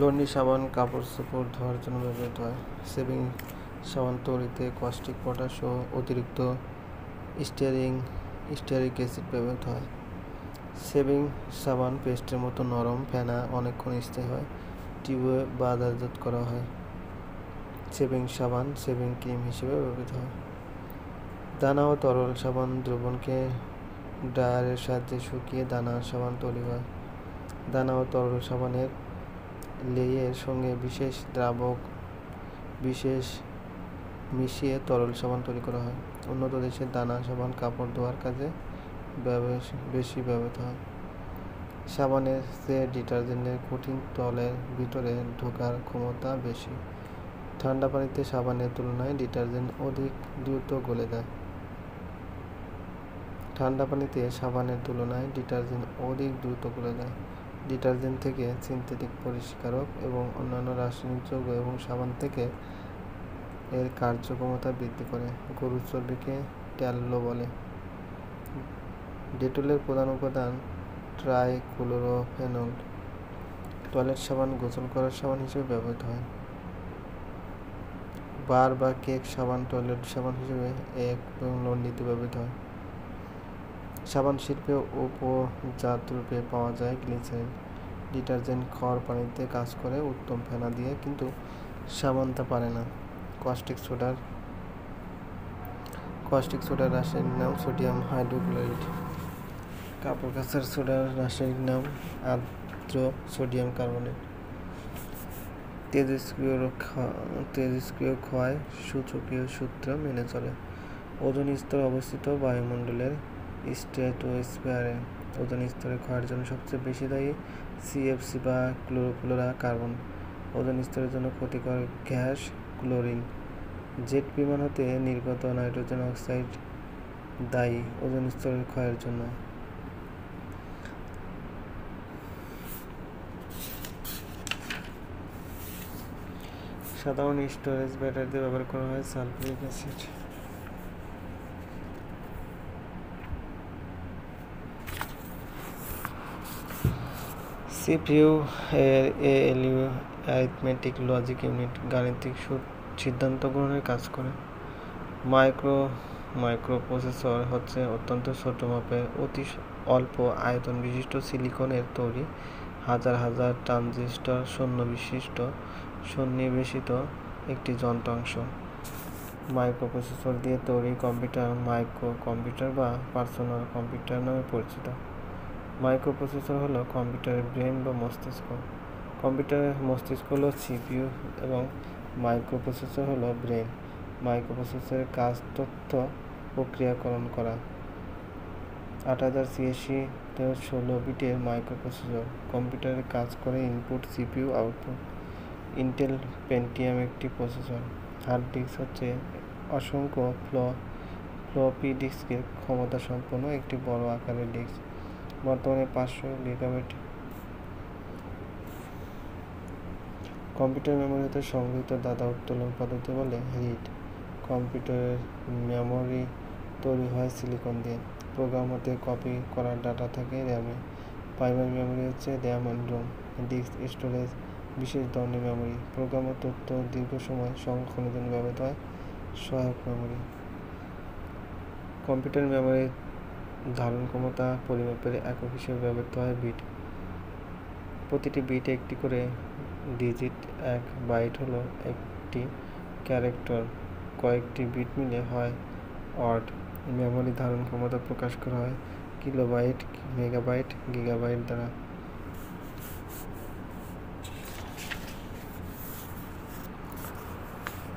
Laundry সাবান কাপড় চোপড় ধোয়ার জন্য ব্যবহৃত হয়। শেভিং সাবান তৈরিতে কস্টিক পটাশ ও অতিরিক্ত স্টিয়ারিক অ্যাসিড ব্যবহৃত হয়। শেভিং সাবান পেস্টের মতো নরম, ফেনা, অনেকক্ষণ স্থায়ী হয়। টিউবে বাজারজাত করা হয়। শেভিং সাবান শেভিং ক্রিম হিসেবে ব্যবহৃত হয়। দানা ও তরল সাবান দ্রবণকে ড্রায়ারের সাহায্যে শুকিয়ে দানা সাবান তৈরি হয়। দানা ও তরল সাবানের লেইয়ের সঙ্গে বিশেষ মিশিয়ে তরল সাবান তৈরি করা হয়। উন্নত দেশের দানা সাবান কাপড় ধোয়ার কাজে বেশি ব্যবহৃত হয়। সাবানের চেয়ে ডিটারজেন্টের কঠিন তলের ভিতরে ঢোকার ক্ষমতা বেশি। ঠান্ডা পানিতে সাবানের তুলনায় ডিটারজেন্ট অধিক দ্রুত গলে যায়। ডিটারজেন্ট থেকে সিনথেটিক পরিষ্কারক এবং অন্যান্য রাসায়নিক যৌগ এবং সাবান থেকে এর কার্যক্ষমতা বৃদ্ধি করে। গরুর চর্বিকে ট্যালো বলে। ডেটলের প্রধান উপাদান ট্রাইক্লোরোফেনল। টয়লেট সাবান গোসল করার সাবান হিসেবে ব্যবহৃত হয়। বার বা কেক সাবান টয়লেট সাবান হিসেবে এবং লন্ড্রিতে ব্যবহৃত হয়। সাবান শিল্পে উপজাতরূপে পাওয়া যায় গ্লিসারিন। ডিটারজেন্ট খড় পানিতে কাজ করে উত্তম ফেনা দিয়ে, কিন্তু সাবান তা পারে না। কস্টিক সোডার রাসায়নিক নাম সোডিয়াম হাইড্রোক্লোরাইড। কাপড় কাচার সোডার রাসায়নিক নাম আর্দ্র সোডিয়াম কার্বনেট। তেজস্ক্রিয় ক্ষয় সূচকীয় সূত্র মেনে চলে। ওজোন স্তর অবস্থিত বায়ুমণ্ডলের স্ট্র্যাটোস্ফিয়ারে। ওজোন স্তরের ক্ষয়ের জন্য সবচেয়ে বেশি দায়ী সিএফসি বা ক্লোরোফ্লোরো কার্বন। ওজোন স্তরের জন্য ক্ষতিকর গ্যাস ক্লোরিন। জেট বিমান হতে নির্গত নাইট্রোজেন অক্সাইড দায়ী ওজোন স্তরের ক্ষয়ের জন্য। সাধারণ স্টোরেজ ব্যাটারিতে ব্যবহার করা হয় সালফিউরিক অ্যাসিড। সিপিইউ এর এএলইউ অ্যারিথমেটিক লজিক ইউনিট গাণিতিক সিদ্ধান্ত গ্রহণের কাজ করে। মাইক্রোপ্রসেসর হচ্ছে অত্যন্ত ছোট মাপের অতি অল্প আয়তন বিশিষ্ট সিলিকনের তৈরি হাজার হাজার ট্রানজিস্টর সন্নিবেশিত একটি যন্ত্রাংশ। মাইক্রোপ্রসেসর দিয়ে তৈরি কম্পিউটার মাইক্রো কম্পিউটার বা পার্সোনাল কম্পিউটার নামে পরিচিত। মাইক্রোপ্রসেসর হলো কম্পিউটারের ব্রেন বা মস্তিষ্ক। কম্পিউটারের মস্তিষ্ক হলো সিপিইউ এবং মাইক্রোপ্রসেসর হলো ব্রেন। মাইক্রোপ্রসেসরের কাজ তথ্য প্রক্রিয়াকরণ করা। 8086 16 বিটের মাইক্রোপ্রসেসর কম্পিউটারে কাজ করে input CPU output. Intel Pentium একটি প্রসেসর। হার্ড ডিস্ক হচ্ছে অসংখ্য ফ্লপি ডিস্কের ক্ষমতা সম্পন্ন একটি বড় আকারের ডিস্ক। বর্তমানে 500 গিগাবাইট। কম্পিউটার মেমোরি হতে সংগৃহীত ডাটা উত্তোলন পদ্ধতি বলে রিড। কম্পিউটারের মেমোরি তৈরি হয় সিলিকন দিয়ে। প্রোগ্রাম হতে কপি করা ডাটা থাকে র্যামে। প্রাইমারি মেমোরি হচ্ছে RAM and ROM. Disk storage বিশেষ ধরনের মেমোরি। প্রোগ্রাম ও তথ্য দীর্ঘ সময় সংরক্ষণের জন্য ব্যবহৃত হয় সহায়ক মেমোরি। কম্পিউটার মেমোরির ধারণ ক্ষমতা পরিমাপের একক হিসেবে ব্যবহৃত হয় বিট। প্রতিটি বিট একটি করে ডিজিট। 1 বাইট হলো একটি ক্যারেক্টার। কয়েকটি বিট মিলে হয় ওয়ার্ড। মেমোরি ধারণ ক্ষমতা প্রকাশ করা হয় কিলোবাইট, মেগাবাইট, গিগাবাইট দ্বারা।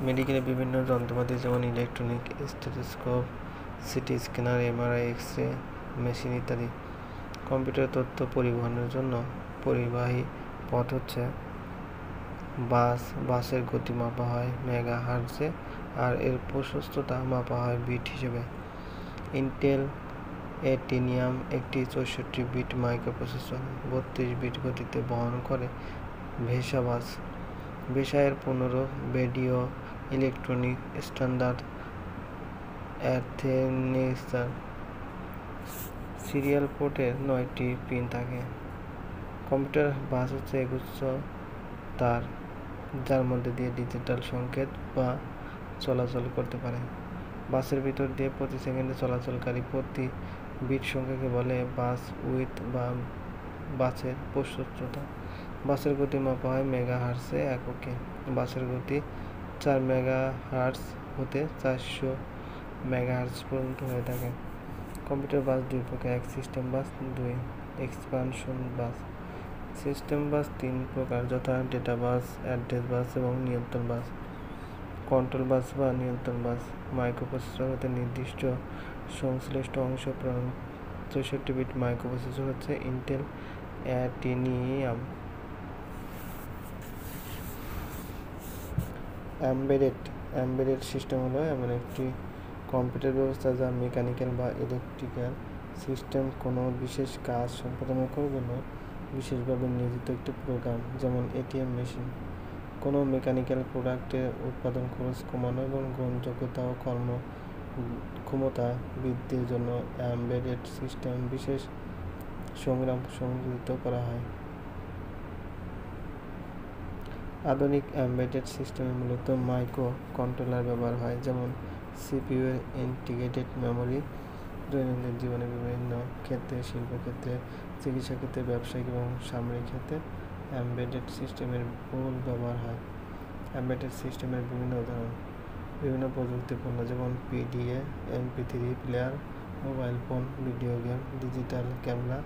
মেডিকেলে বিভিন্ন যন্ত্রপাতি যেমন electronic stethoscope, CT scanner, MRI, X-ray machine ইত্যাদি। কম্পিউটার তথ্য পরিবহনের জন্য পরিবাহী পথ হচ্ছে বাসের গতি মাপা হয় মেগাহার্টজে আর এর প্রশস্ততা মাপা হয় বিট হিসেবে। ইন্টেল এটিনিয়াম একটি 64 বিট মাইক্রোপ্রসেসর 32 বিট গতিতে বহন করে ভেসা বাস। ভেসা এর 15 রেডিও ইলেকট্রনিক স্ট্যান্ডার্ড অ্যাথেনেসার সিরিয়াল পোর্টের 9টি পিন থাকে। কম্পিউটার বাস হচ্ছে একগুচ্ছ তার, যার মধ্যে দিয়ে ডিজিটাল সংকেত বা চলাচল করতে পারে। বাসের ভিতর দিয়ে প্রতি সেকেন্ডে চলাচলকারী প্রতি বিট সংখ্যাকে বলে বাস উইডথ বা বাসের প্রশস্ততা। বাসের গতি মাপা হয় মেগাহার্টজে এককে। বাসের গতি 4 মেগাহার্টজ হতে 400 মেগাহার্টজ পর্যন্ত হয়ে থাকে। কম্পিউটার বাস দুই প্রকার, এক সিস্টেম বাস, দুই এক্সপানশন বাস। সিস্টেম বাস তিন প্রকার, যথা ডেটা বাস, অ্যাড্রেস বাস এবং নিয়ন্ত্রণ বাস। কন্ট্রোল বাস বা নিয়ন্ত্রণ বাস মাইক্রোপ্রসেসর হতে নির্দিষ্ট সংশ্লিষ্ট অংশ প্রেরণ। 64 বিট মাইক্রোপ্রসেসর হচ্ছে ইন্টেল অ্যাটিনিয়াম। এমবেডেড সিস্টেম হলো এমন একটি কম্পিউটার ব্যবস্থা যা মেকানিক্যাল বা ইলেকট্রিক্যাল সিস্টেম কোনো বিশেষ কাজ সম্পাদনের জন্য বিশেষভাবে নিয়োজিত একটি প্রোগ্রাম, যেমন এটিএম মেশিন। কোনো মেকানিক্যাল প্রোডাক্টের উৎপাদন খরচ কমানো এবং গ্রহণযোগ্যতা ও কর্মক্ষমতা বৃদ্ধির জন্য এমবেডেড সিস্টেম বিশেষ সংগ্রাম সংযোজিত করা হয়। আধুনিক এমবেডেড সিস্টেমে মূলত মাইক্রো কন্ট্রোলার ব্যবহার হয়, যেমন সিপিইউ এর ইন্টিগ্রেটেড মেমোরি। দৈনন্দিন জীবনে বিভিন্ন ক্ষেত্রে, শিল্পক্ষেত্রে, চিকিৎসা ক্ষেত্রে, ব্যবসায়িক এবং সামরিক ক্ষেত্রে এমবেডেড সিস্টেমের বহুল ব্যবহার হয়। এমবেডেড সিস্টেমের বিভিন্ন উদাহরণ: বিভিন্ন প্রযুক্তিপণ্য যেমন PDA, MP3 player, mobile phone, video game, digital camera,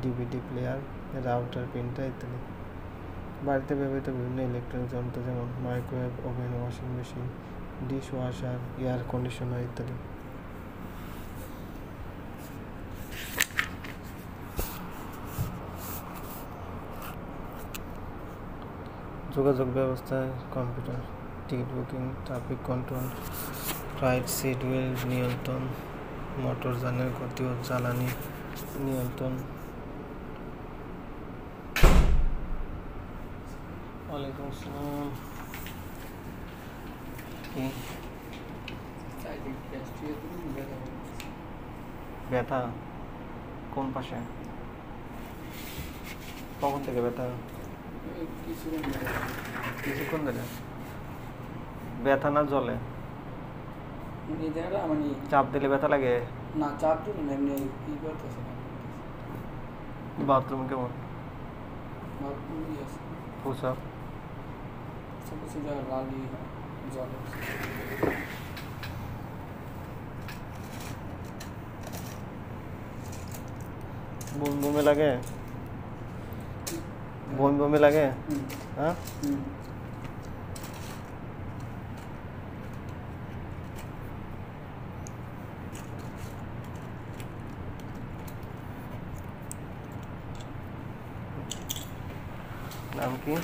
DVD player, router, printer ইত্যাদি। বাড়িতে ব্যবহৃত বিভিন্ন ইলেকট্রনিক যন্ত্র যেমন microwave oven, washing machine, dish washer, air conditioner ইত্যাদি। যোগাযোগ ব্যবস্থায় computer, ticket booking, traffic control, flight schedule নিয়ন্ত্রণ, মোটরযানের গতি ও জ্বালানি নিয়ন্ত্রণ। ওয়ালাইকুম আসসালাম। ব্যথা কোন পাশে? কখন থেকে ব্যথা? কিছুক্ষণ ধরে। ব্যথা না জ্বলে? চাপ দিলে ব্যথা লাগে? না, চাপ দিলে না, এমনি কি করতেছে না। বাথরুম কেমন? বাথরুম আছে, পোশাক কিছু জায়গায় লালি জল আছে। বমি লাগে? বমি লাগে? হ্যাঁ। নাম কি?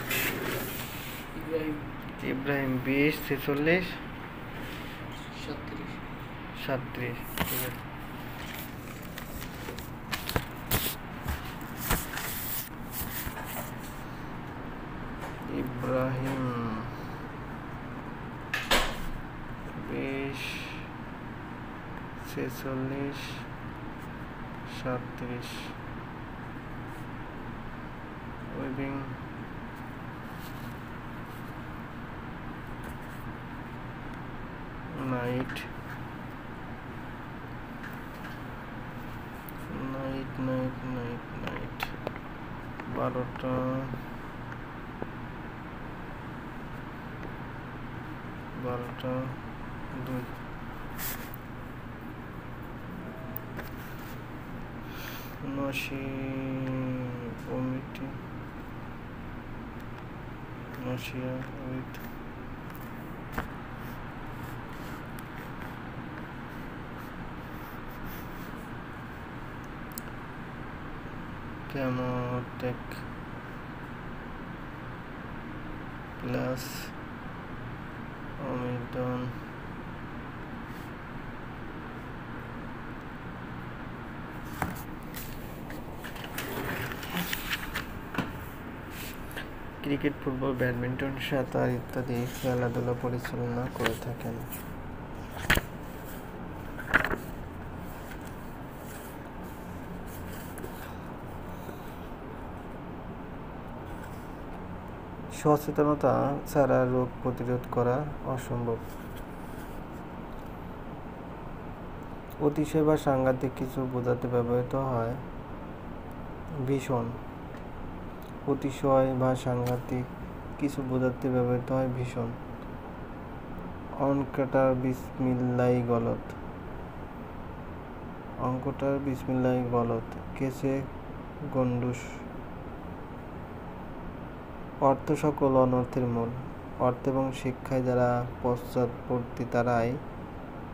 ইব্রাহিম। 20 46 37। ঠিক আছে। ইব্রাহিম 20 46 37। ওয়েবিং নাইট 12টা 2 নশি কমিটি নশিয়া উইথ কেমোটেক প্লাস অমিডন ক্রিকেট, ফুটবল, ব্যাডমিন্টন, সাঁতার ইত্যাদি খেলাধুলা পরিচালনা করে থাকেন। সচেতনতা ছাড়া রোগ প্রতিরোধ করা অসম্ভব। অতিশয় বা সাংঘাতিক কিছু বোঝাতে ব্যবহৃত হয় ভীষণ। অতিশয় বা সাংঘাতিক কিছু বোঝাতে ব্যবহৃত হয় ভীষণ। অঙ্কটার বিসমিল্লাহি গলত। অঙ্কটার বিসমিল্লাহি গলত। কেসে গন্ডুস। অর্থ সকল অনর্থের মূল। অর্থ এবং শিক্ষায় যারা পশ্চাৎপর্তী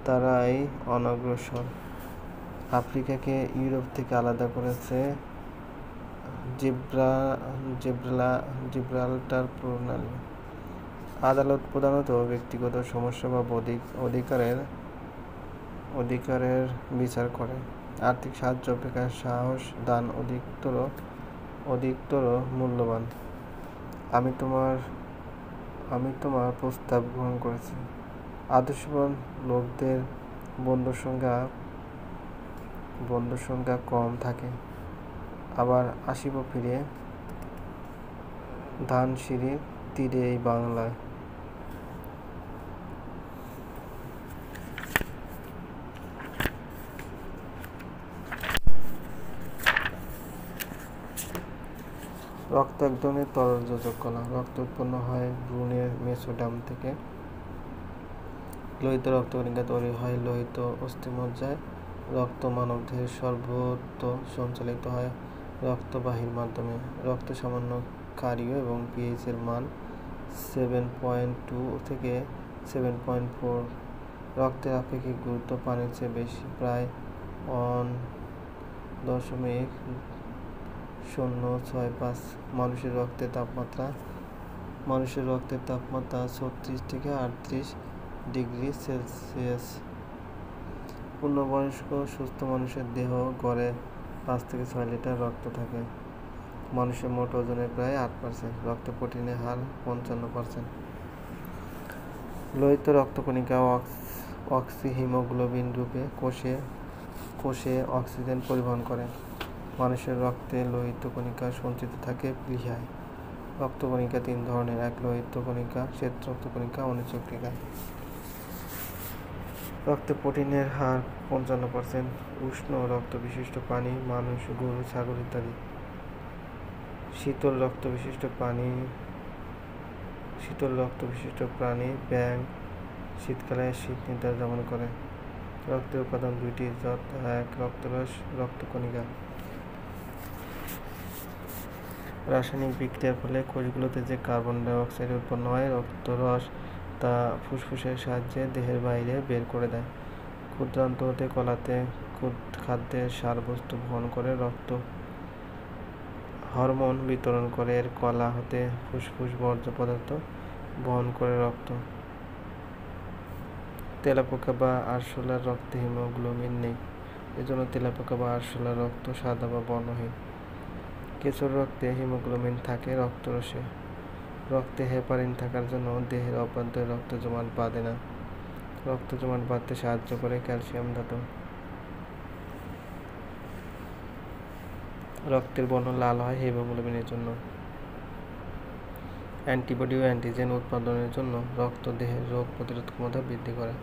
তারাই অনগ্রসর। আফ্রিকাকে ইউরোপ থেকে আলাদা করেছে জিব্রাল্টার প্রণালী। আদালত প্রধানত ব্যক্তিগত সমস্যা বা অধিকারের বিচার করে। আর্থিক সাহায্য অপেক্ষা সাহস দান অধিকতর মূল্যবান। আমি তোমার প্রস্তাব গ্রহণ করেছি। আদর্শবান লোকদের বন্ধুর সংখ্যা কম থাকে। আবার আসিব ফিরে ধানসিঁড়ির তীরে এই বাংলায়। রক্ত এক ধরনের তরল যোজক কণা। রক্ত উৎপন্ন হয় ভ্রূণের মেসোডার্ম থেকে। লোহিত রক্তকণিকা তৈরি হয় লোহিত অস্থিমজ্জায়। রক্ত মানবদেহের সর্বত্র সঞ্চালিত হয় রক্তবাহীর মাধ্যমে। রক্ত সামান্য ক্ষারীয় এবং পিএইচ এর মান 7.2 থেকে 7.4। রক্তের আপেক্ষিক গুরুত্ব পানির চেয়ে বেশি, প্রায় 1.065। মানুষের রক্তের তাপমাত্রা 36 থেকে 38 ডিগ্রি সেলসিয়াস। পূর্ণবয়স্ক সুস্থ মানুষের দেহ গড়ে 5 থেকে 6 লিটার রক্ত থাকে। মানুষের মোট ওজনের প্রায় 8%। রক্তে প্রোটিনের হার 55%। লোহিত রক্তকণিকা অক্সিহিমোগ্লোবিন রূপে কোষে অক্সিজেন পরিবহন করে। মানুষের রক্তে লোহিত কণিকা সঞ্চিত থাকে প্লীহায়। রক্তকণিকা 3 ধরনের: এক লোহিত কণিকা, শ্বেত রক্তকণিকা, অনুচক্রিকা। রক্তে প্রোটিনের হার 55%। উষ্ণ রক্ত বিশিষ্ট প্রাণী: মানুষ, গরু, ছাগল ইত্যাদি। শীতল রক্ত বিশিষ্ট প্রাণী: ব্যাঙ। শীতকালে শীত নিদ্রা দমন করে। রক্তের উপাদান 2টি, যথা: এক রক্তরস, রক্তকণিকা। রাসায়নিক বিক্রিয়ার ফলে কোষগুলোতে যে কার্বন ডাই অক্সাইড উৎপন্ন হয়, রক্তরস তা ফুসফুসের সাহায্যে দেহের বাইরে বের করে দেয়। ক্ষুদ্রান্ত হতে কলাতে খাদ্যের সারবস্তু বহন করে রক্ত। হরমোন বিতরণ করে এর কলা হতে ফুসফুস বর্জ্য পদার্থ বহন করে রক্ত। তেলাপোকা বা আরশোলার রক্তে হিমোগ্লোবিন নেই, এজন্য তেলাপোকা বা আরশোলার রক্ত সাদা বা বর্ণহীন। কেঁচোর রক্তে হিমোগ্লোবিন থাকে রক্তরসে। রক্তে হেপারিন থাকার জন্য দেহের অভ্যন্তরে রক্ত জমাট বাঁধে না। রক্ত জমাট বাঁধতে সাহায্য করে ক্যালসিয়াম ধাতু। রক্তের বর্ণ লাল হয় হিমোগ্লোবিনের জন্য। অ্যান্টিবডি ও অ্যান্টিজেন উৎপাদনের জন্য রক্ত দেহের রোগ প্রতিরোধ ক্ষমতা বৃদ্ধি করে।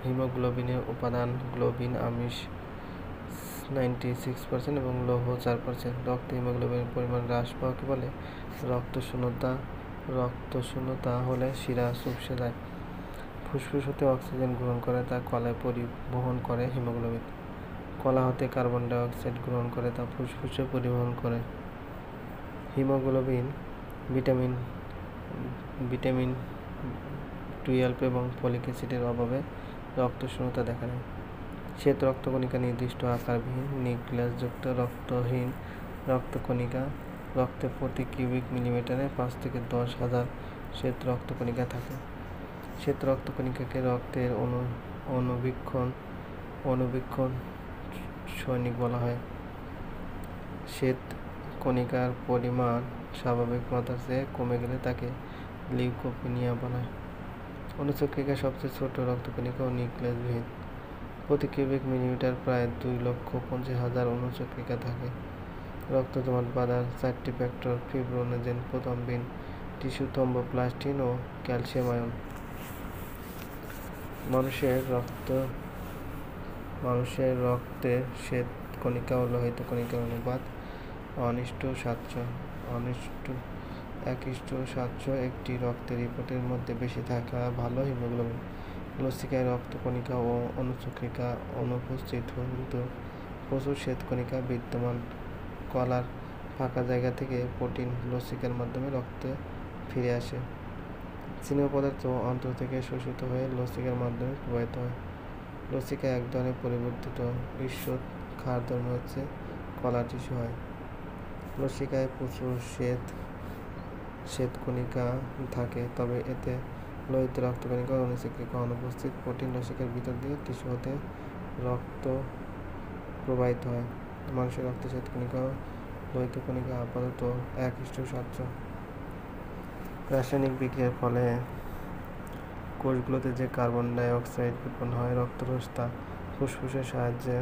হিমোগ্লোবিনের উপাদান: গ্লোবিন, আমিষ 96% এবং লৌহ 4%। রক্তে হিমোগ্লোবিনের পরিমাণ হ্রাস পাওয়াকে বলে রক্তশূন্যতা। রক্তশূন্যতা হলে শিরা চুপসে যায়। ফুসফুস হতে অক্সিজেন গ্রহণ করে তা কলায় পরিবহন করে হিমোগ্লোবিন। কলা হতে কার্বন ডাই অক্সাইড গ্রহণ করে তা ফুসফুসে পরিবহন করে হিমোগ্লোবিন। ভিটামিন 12 এবং ফলিক অ্যাসিডের অভাবে রক্তশূন্যতা দেখা দেয়। শ্বেত রক্তকণিকা নির্দিষ্ট আকারবিহীন নিউক্লিয়াসযুক্ত রক্তহীন রক্তকণিকা। রক্তে প্রতি কিউবিক মিলিমিটারে 5 থেকে 10,000 শ্বেত রক্তকণিকা থাকে। শ্বেত রক্তকণিকাকে রক্তের অণুবীক্ষণ সৈনিক বলা হয়। শ্বেত কণিকার পরিমাণ স্বাভাবিক মাত্রার চেয়ে কমে গেলে তাকে লিউকোপিনিয়া বলা হয়। অনুচক্রিকা সবচেয়ে ছোট রক্তকণিকা ও নিউক্লিয়াসবিহীন। প্রতি কিউবিক মিলিমিটার প্রায় 2,50,000 অনুচক্রিকা থাকে। রক্ত জমাট বাঁধার 4টি ফ্যাক্টর: ফিব্রিনোজেন, প্রথম্বিন, টিস্যু থ্রম্বোপ্লাস্টিন ও ক্যালসিয়াম আয়ন। মানুষের রক্তে শ্বেত কণিকা ও লোহিত কণিকার অনুপাত 1:700। একটি রক্তের রিপোর্টের মধ্যে বেশি থাকা ভালো। হিমোগ্লোবিন, লসিকায় রক্ত কণিকা ও অনুচক্রিকা অনুপস্থিত কিন্তু প্রচুর শ্বেত কণিকা বিদ্যমান। কলার ফাঁকা জায়গা থেকে প্রোটিন লসিকার মাধ্যমে রক্তে ফিরে আসে। স্নেহ পদার্থ অন্ত্র থেকে শোষিত হয়ে লসিকার মাধ্যমে প্রবাহিত হয়। লসিকা এক ধরনের পরিবর্তিত ঈষৎ ক্ষারধর্মী কলার টিস্যু হয়। লসিকায় প্রচুর শ্বেত কণিকা থাকে, তবে এতে লোহিত রক্ত কণিকা ও অনুচক্রিকা অনুপস্থিত। প্রোটিন লসিকার ভিতর দিয়ে টিস্যু হতে রক্ত প্রবাহিত হয়। মানুষের রক্তে শ্বেত কণিকা ও লোহিত কণিকা আপাতত 1:700। রাসায়নিক বিক্রিয়ার ফলে কোষগুলোতে যে কার্বন ডাই অক্সাইড উৎপন্ন হয় রক্তরস তা ফুসফুসের সাহায্যে